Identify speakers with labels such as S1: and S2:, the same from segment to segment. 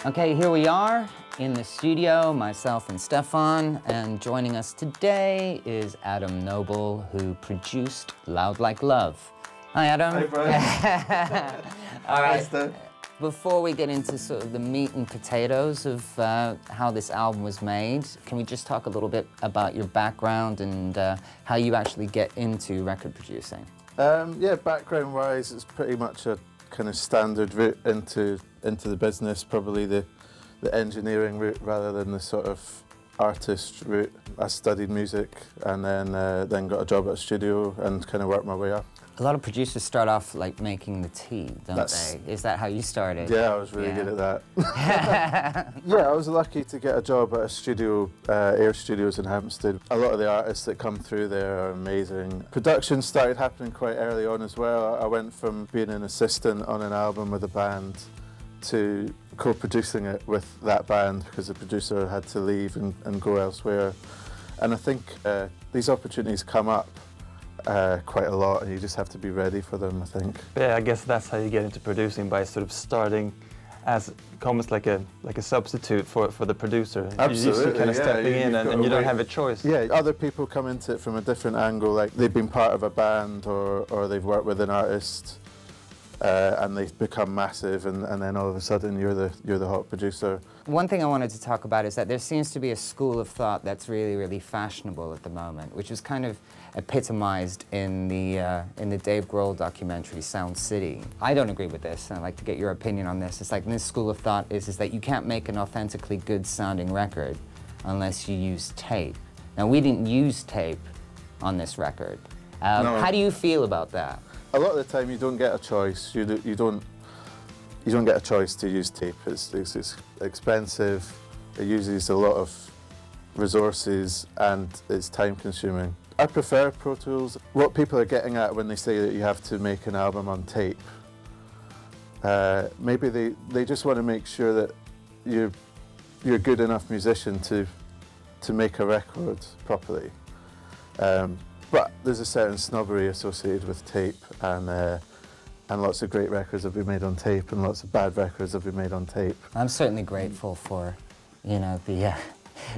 S1: Okay, here we are in the studio, myself and Stefan, and joining us today is Adam Noble, who produced Loud Like Love. Hi, Adam.
S2: Hi, Brian.
S1: All right.
S2: Steph.
S1: Before we get into sort of the meat and potatoes of how this album was made, can we just talk a little bit about your background and how you actually get into record producing?
S2: Yeah, background-wise, it's pretty much a kind of standard route into the business, probably the engineering route rather than the sort of artist route. I studied music and then got a job at a studio and kind of worked my way up.
S1: A lot of producers start off like making the tea, don't they? Is that how you started?
S2: Yeah, I was really good at that. Yeah, I was lucky to get a job at a studio, Air Studios in Hampstead. A lot of the artists that come through there are amazing. Production started happening quite early on as well. I went from being an assistant on an album with a band to co-producing it with that band because the producer had to leave and go elsewhere. And I think these opportunities come up quite a lot, and you just have to be ready for them, I think.
S3: Yeah, I guess that's how you get into producing, by sort of starting as almost like a substitute for the producer.
S2: Absolutely,
S3: you're kind of stepping in and you don't have a choice.
S2: Yeah, other people come into it from a different angle, like they've been part of a band or they've worked with an artist and they've become massive, and then all of a sudden you're the hot producer.
S1: One thing I wanted to talk about is that there seems to be a school of thought that's really, really fashionable at the moment, which is kind of epitomized in the Dave Grohl documentary, Sound City. I don't agree with this, and I'd like to get your opinion on this. It's like this school of thought is that you can't make an authentically good sounding record unless you use tape. Now, we didn't use tape on this record.
S2: No.
S1: How do you feel about that?
S2: A lot of the time you don't get a choice. You don't get a choice to use tape. It's expensive, it uses a lot of resources, and it's time consuming. I prefer Pro Tools. What people are getting at when they say that you have to make an album on tape, maybe they just want to make sure that you're a good enough musician to make a record properly. But there's a certain snobbery associated with tape, and lots of great records have been made on tape, and lots of bad records have been made on tape.
S1: I'm certainly grateful for, you know, the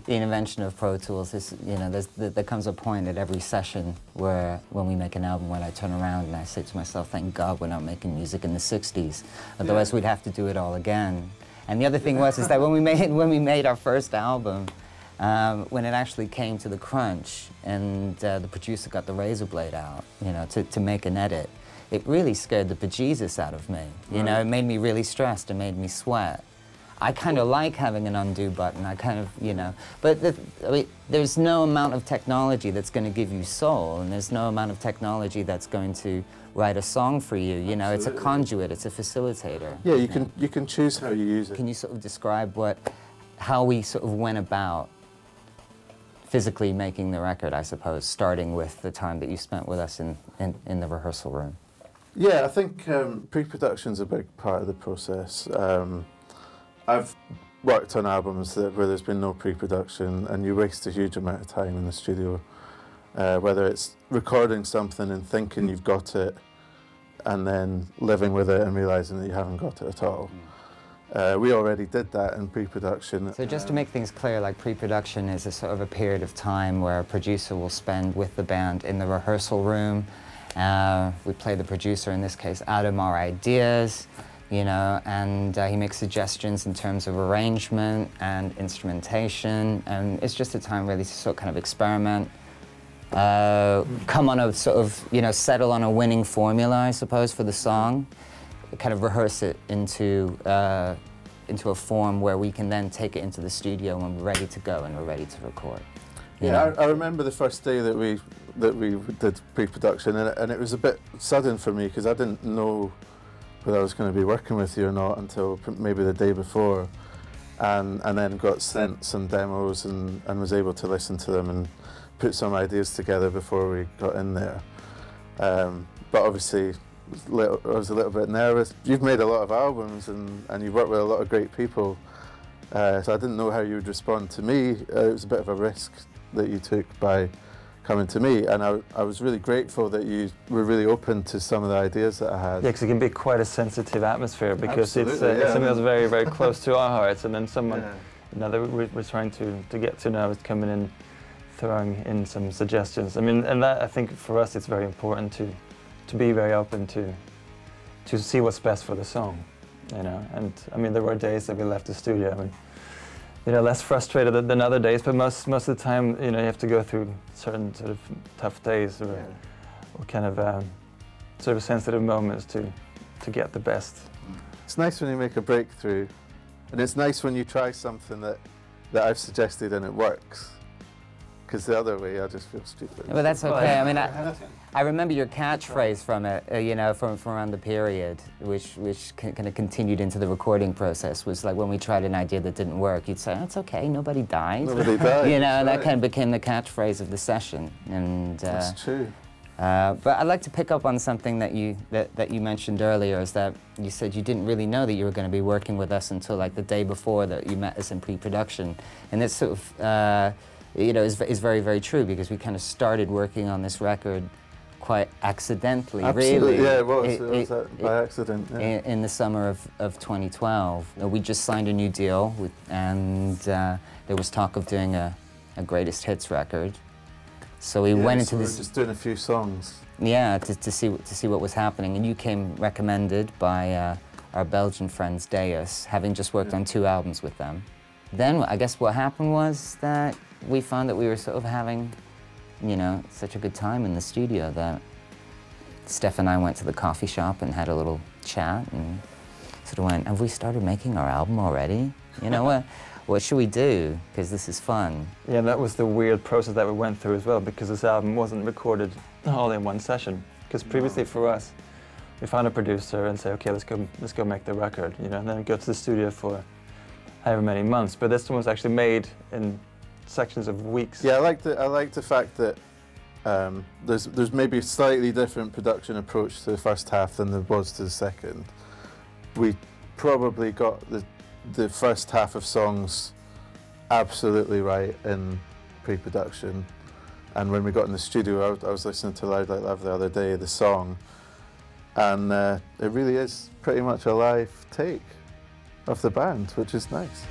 S1: invention of Pro Tools. You know, there comes a point at every session where, when we make an album, when I turn around and I say to myself, thank God we're not making music in the '60s. Otherwise, we'd have to do it all again. And the other thing was is that when we made our first album, when it actually came to the crunch and the producer got the razor blade out, you know, to make an edit, it really scared the bejesus out of me. You know, it made me really stressed, it made me sweat. I kind of like having an undo button, I kind of, you know, but I mean, there's no amount of technology that's going to give you soul, and there's no amount of technology that's going to write a song for you. You know, it's a conduit, it's a facilitator.
S2: Yeah, you can choose how you use it.
S1: Can you sort of describe how we sort of went about physically making the record, I suppose, starting with the time that you spent with us in the rehearsal room?
S2: Yeah, I think pre-production's a big part of the process. I've worked on albums where there's been no pre-production, and you waste a huge amount of time in the studio, whether it's recording something and thinking you've got it, and then living with it and realising that you haven't got it at all. We already did that in pre-production.
S1: So just to make things clear, like pre-production is a sort of a period of time where a producer will spend with the band in the rehearsal room. We play the producer, in this case Adam, our ideas, you know, and he makes suggestions in terms of arrangement and instrumentation, and it's just a time really to sort of kind of experiment, come on a sort of, you know, settle on a winning formula, I suppose, for the song, kind of rehearse it into a form where we can then take it into the studio when we're ready to go and we're ready to record.
S2: Yeah, I remember the first day that we did pre-production, and it was a bit sudden for me because I didn't know whether I was going to be working with you or not until maybe the day before, and then got sent some demos and was able to listen to them and put some ideas together before we got in there. But obviously I was a little bit nervous. You've made a lot of albums and you've worked with a lot of great people, so I didn't know how you would respond to me. It was a bit of a risk that you took by coming to me, and I was really grateful that you were really open to some of the ideas that I had.
S3: Yeah, because it can be quite a sensitive atmosphere, because it's something that's very, very close to our hearts, and then someone you know, that we're trying to get to now is coming in, throwing in some suggestions. I mean, and that, I think for us it's very important to be very open to see what's best for the song, you know. And I mean, there were days that we left the studio, I mean, you know, less frustrated than other days, but most of the time, you know, you have to go through certain sort of tough days or kind of sort of sensitive moments to get the best.
S2: It's nice when you make a breakthrough, and it's nice when you try something that I've suggested and it works. Because the other way, I just feel stupid.
S1: Well, that's okay. I mean, I remember your catchphrase from it, you know, from around the period, which kind of continued into the recording process, was like when we tried an idea that didn't work, you'd say, "That's okay, nobody died."
S2: Nobody died.
S1: You know, and that kind of became the catchphrase of the session. And
S2: that's true.
S1: But I'd like to pick up on something that you mentioned earlier, is that you said you didn't really know that you were going to be working with us until like the day before that you met us in pre-production, and it's sort of. You know, is very, very true, because we kind of started working on this record quite accidentally,
S2: Absolutely,
S1: really.
S2: yeah, it was by accident. Yeah.
S1: In the summer of 2012. We just signed a new deal, and there was talk of doing a greatest hits record. So we went into this.
S2: We were just doing a few songs.
S1: Yeah, to see what was happening, and you came recommended by our Belgian friends Deus, having just worked on 2 albums with them. Then I guess what happened was that we found that we were sort of having, you know, such a good time in the studio that Steph and I went to the coffee shop and had a little chat and sort of went, "Have we started making our album already? You know, what should we do? Because this is fun."
S3: Yeah, that was the weird process that we went through as well, because this album wasn't recorded all in one session. Because previously for us, we found a producer and say, "Okay, let's go make the record," you know, and then go to the studio for however many months. But this one was actually made in sections of weeks.
S2: Yeah, I like the fact that there's maybe a slightly different production approach to the first half than there was to the second. We probably got the first half of songs absolutely right in pre-production, and when we got in the studio, I was listening to Loud Like Love the other day, the song, and it really is pretty much a live take of the band, which is nice.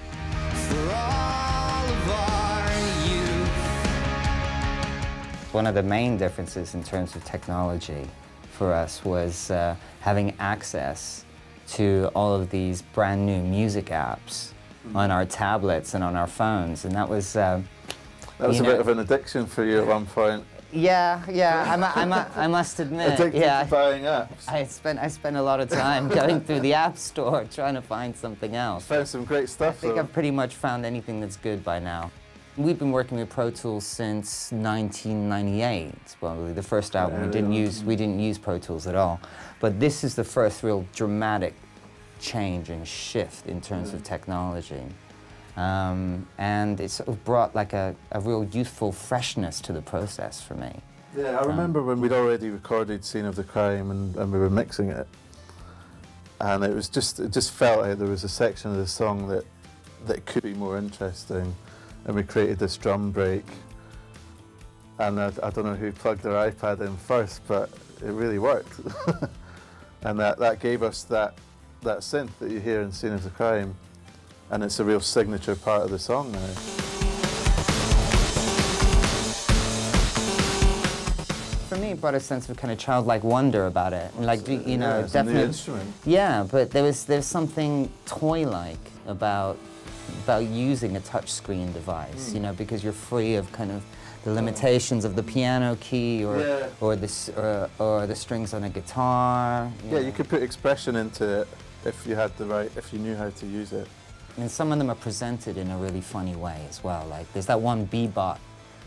S1: One of the main differences in terms of technology for us was having access to all of these brand new music apps on our tablets and on our phones, and that was
S2: that was a bit of an addiction for you at one point.
S1: Yeah, I must admit.
S2: Addicted to buying apps.
S1: I spent a lot of time going through the App Store trying to find something else.
S2: Found some great stuff.
S1: I think I've pretty much found anything that's good by now. We've been working with Pro Tools since 1998, probably the first album. We didn't use Pro Tools at all. But this is the first real dramatic change and shift in terms of technology. And it sort of brought like a real youthful freshness to the process for me.
S2: Yeah, I remember when we'd already recorded Scene of the Crime and we were mixing it. And it just felt like there was a section of the song that could be more interesting. And we created this drum break, and I don't know who plugged their iPad in first, but it really worked. And that gave us that synth that you hear in Scene of the Crime, and it's a real signature part of the song now.
S1: For me, it brought a sense of kind of childlike wonder about it, and like, you know,
S2: it's
S1: definitely.
S2: a new instrument.
S1: Yeah, but there's something toy-like about using a touchscreen device, you know, because you're free of kind of the limitations of the piano key or the strings on a guitar.
S2: Yeah, you could put expression into it if you knew how to use it.
S1: And some of them are presented in a really funny way as well. Like there's that one Bebop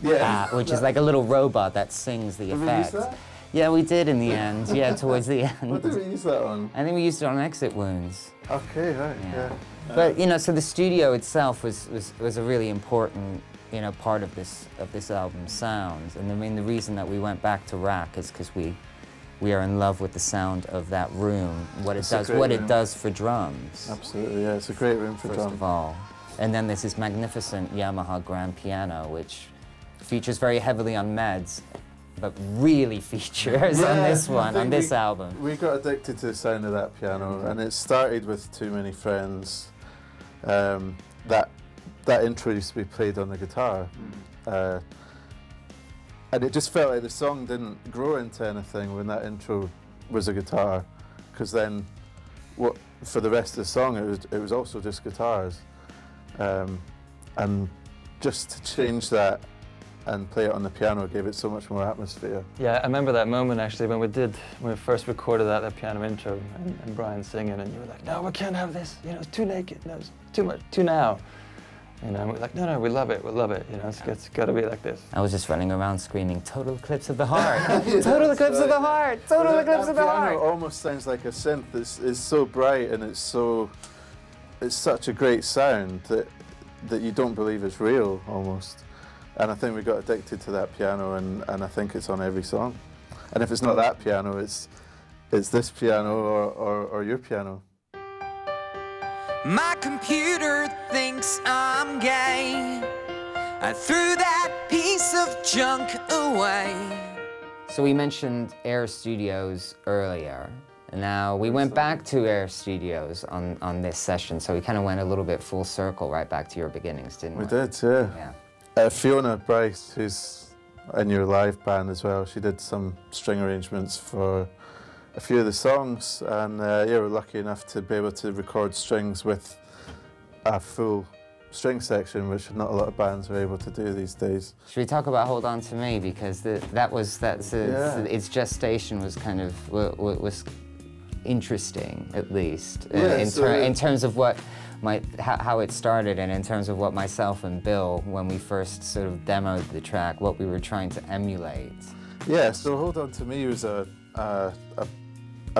S1: app, which is like a little robot that sings the effects.
S2: Did we use that?
S1: Yeah, we did in the end. Yeah, towards the end.
S2: What did we use that on?
S1: I think we used it on Exit Wounds.
S2: Okay, right. Yeah.
S1: But you know, so the studio itself was a really important, you know, part of this album's sound. And I mean, the reason that we went back to Rack is because we are in love with the sound of that room, what it does for drums.
S2: Absolutely, yeah, it's a great room for drums.
S1: First of all, and then there's this magnificent Yamaha grand piano, which features very heavily on Meds, but really features on this one, on this album.
S2: We got addicted to the sound of that piano, and it started with Too Many Friends. That intro used to be played on the guitar, and it just felt like the song didn't grow into anything when that intro was a guitar, because then for the rest of the song it was also just guitars, and just to change that and play it on the piano gave it so much more atmosphere.
S3: Yeah, I remember that moment actually when we first recorded that piano intro and Brian singing, and you were like, no, we can't have this, you know, it's too naked, no, it's too much, too now. You know, and we're like, no, we love it, you know, it's got to be like this.
S1: I was just running around screaming, total eclipse of the heart, total eclipse of the heart, total eclipse of the heart.
S2: It almost sounds like a synth. It's so bright, and it's such a great sound that you don't believe it's real, almost. And I think we got addicted to that piano, and I think it's on every song. And if it's not that piano, it's this piano or your piano.
S4: My computer thinks I'm gay. I threw that piece of junk away.
S1: So we mentioned Air Studios earlier. Now we went back to Air Studios on this session, so we kind of went a little bit full circle right back to your beginnings, didn't we?
S2: We did, yeah. Fiona Bryce, who's in your live band as well, she did some string arrangements for a few of the songs, and yeah, we're lucky enough to be able to record strings with a full string section, which not a lot of bands are able to do these days.
S1: Should we talk about Hold On To Me, because its gestation was kind of was interesting, at least, in terms of what how it started, and in terms of what myself and Bill, when we first sort of demoed the track, what we were trying to emulate.
S2: Yeah, so Hold On To Me was a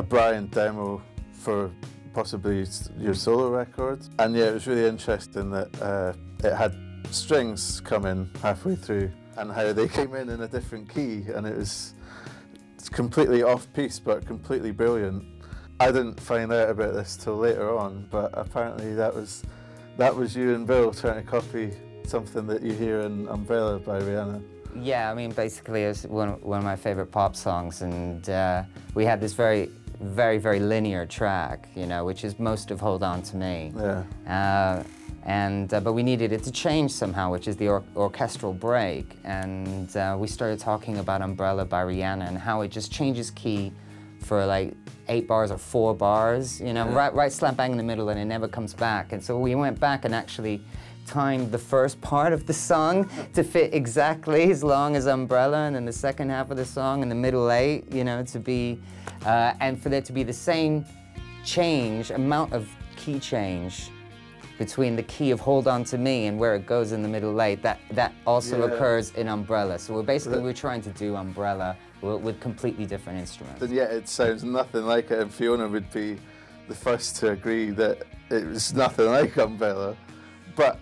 S2: Brian demo for possibly your solo record, and yeah, it was really interesting that it had strings come in halfway through, and how they came in a different key, and it's completely off-piece but completely brilliant. I didn't find out about this till later on, but apparently that was you and Bill trying to copy something that you hear in Umbrella by Rihanna.
S1: Yeah, I mean, basically it's one of my favorite pop songs, and we had this very linear track, you know, which is most of Hold On To Me.
S2: Yeah.
S1: But we needed it to change somehow, which is the orchestral break, and we started talking about Umbrella by Rihanna and how it just changes key for like 8 bars or 4 bars, you know, right slap bang in the middle, and it never comes back. And so we went back and actually timed the first part of the song to fit exactly as long as Umbrella, and then the second half of the song and the middle 8, you know, to be, and for there to be the same amount of key change between the key of Hold On To Me and where it goes in the middle 8, that also occurs in Umbrella. So we're trying to do Umbrella with completely different instruments.
S2: And yet it sounds nothing like it, and Fiona would be the first to agree that it was nothing like Umbrella, but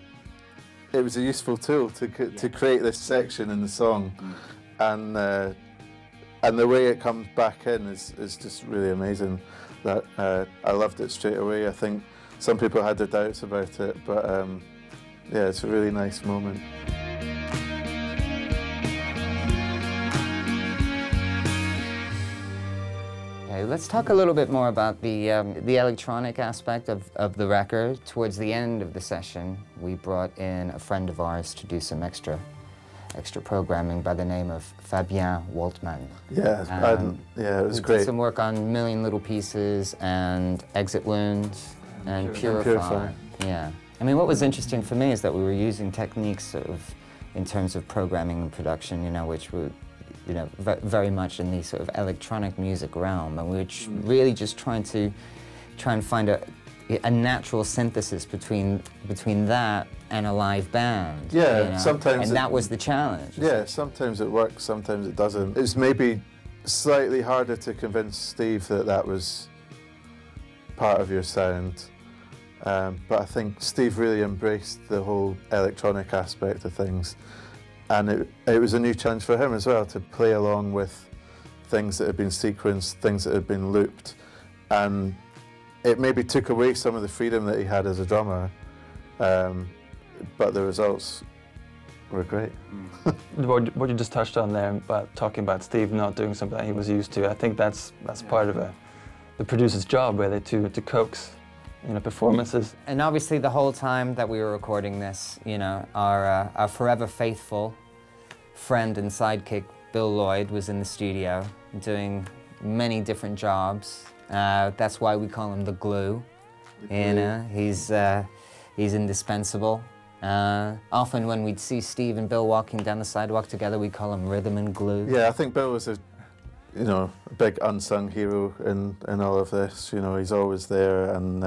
S2: it was a useful tool to create this section in the song, and the way it comes back in is just really amazing. That I loved it straight away. I think some people had their doubts about it, but yeah, it's a really nice moment.
S1: Okay, let's talk a little bit more about the electronic aspect of the record. Towards the end of the session, we brought in a friend of ours to do some extra programming by the name of Fabien Waltman.
S2: Yeah, yeah, it was great.
S1: Did some work on Million Little Pieces and Exit Wounds and Purify. Yeah. I mean, what was interesting for me is that we were using techniques sort of in terms of programming and production, you know, which were, you know, very much in the sort of electronic music realm, and we were really just trying and find a natural synthesis between that and a live band.
S2: Yeah,
S1: you know?
S2: sometimes.
S1: And that was the challenge.
S2: Yeah, sometimes it works, sometimes it doesn't. It's maybe slightly harder to convince Steve that was part of your sound, but I think Steve really embraced the whole electronic aspect of things. And it was a new challenge for him as well, to play along with things that had been sequenced, things that had been looped. And it maybe took away some of the freedom that he had as a drummer, but the results were great.
S3: What you just touched on there about talking about Steve not doing something that he was used to, I think that's part of the producer's job, really, to coax, you know, performances.
S1: And obviously the whole time that we were recording this, you know, our forever faithful friend and sidekick, Bill Lloyd, was in the studio doing many different jobs. That's why we call him the glue. You know, he's indispensable. Often when we'd see Steve and Bill walking down the sidewalk together, we call him Rhythm and Glue.
S2: Yeah, I think Bill was a big unsung hero in all of this. You know, he's always there, and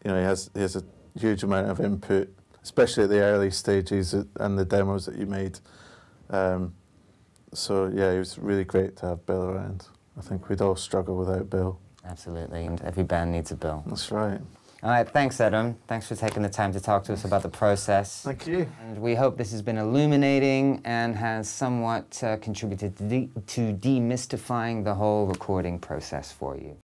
S2: you know, he has a huge amount of input, especially at the early stages and the demos that you made. So yeah, it was really great to have Bill around. I think we'd all struggle without Bill.
S1: Absolutely, and every band needs a Bill.
S2: That's right.
S1: All right, thanks, Adam. Thanks for taking the time to talk to us about the process.
S2: Thank you.
S1: And we hope this has been illuminating and has somewhat contributed to demystifying the whole recording process for you.